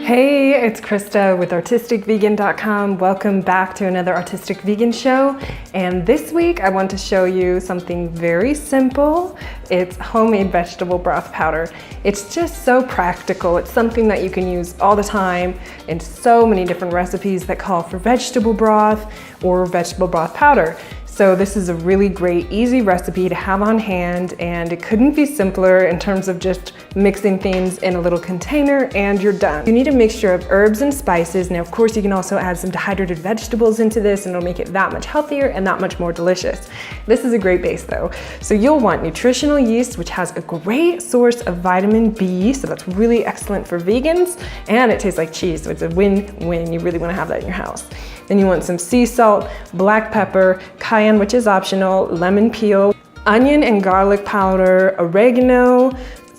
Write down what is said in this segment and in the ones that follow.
Hey, it's Krista with artisticvegan.com. Welcome back to another Artistic Vegan show. And this week I want to show you something very simple. It's homemade vegetable broth powder. It's just so practical. It's something that you can use all the time in so many different recipes that call for vegetable broth or vegetable broth powder. So this is a really great, easy recipe to have on hand, and it couldn't be simpler in terms of just mixing things in a little container and you're done. You need a mixture of herbs and spices. Now, of course, you can also add some dehydrated vegetables into this and it'll make it that much healthier and that much more delicious. This is a great base though. So you'll want nutritional yeast, which has a great source of vitamin B. So that's really excellent for vegans, and it tastes like cheese. So it's a win-win. You really want to have that in your house. Then you want some sea salt, black pepper, cayenne, which is optional, lemon peel, onion and garlic powder, oregano,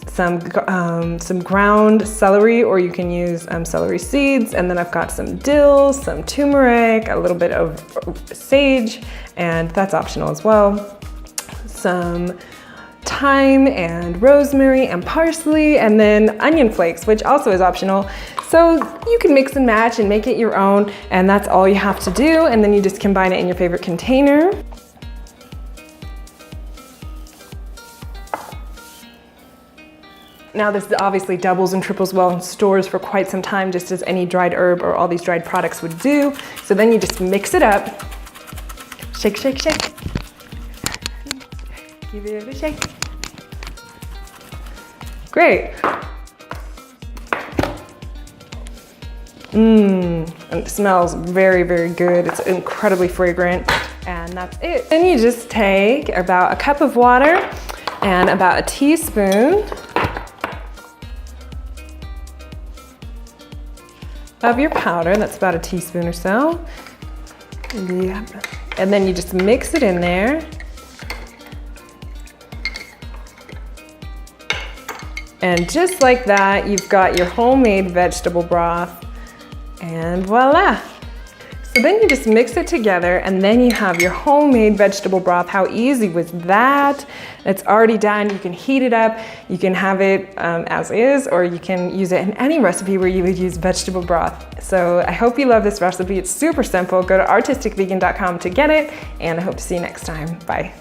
some ground celery, or you can use celery seeds. And then I've got some dill, some turmeric, a little bit of sage, and that's optional as well. Some thyme and rosemary and parsley, and then onion flakes, which also is optional. So you can mix and match and make it your own, and that's all you have to do. And then you just combine it in your favorite container. Now this obviously doubles and triples well in stores for quite some time, just as any dried herb or all these dried products would do. So then you just mix it up. Shake, shake, shake. Give it a shake. Great. And it smells very, very good. It's incredibly fragrant, and that's it. Then you just take about a cup of water and about a teaspoon of your powder. That's about a teaspoon or so. Yeah. And then you just mix it in there. And just like that, you've got your homemade vegetable broth, and voila. So then you just mix it together, and then you have your homemade vegetable broth. How easy was that? It's already done. You can heat it up. You can have it as is, or you can use it in any recipe where you would use vegetable broth. So I hope you love this recipe. It's super simple. Go to artisticvegan.com to get it, and I hope to see you next time. Bye.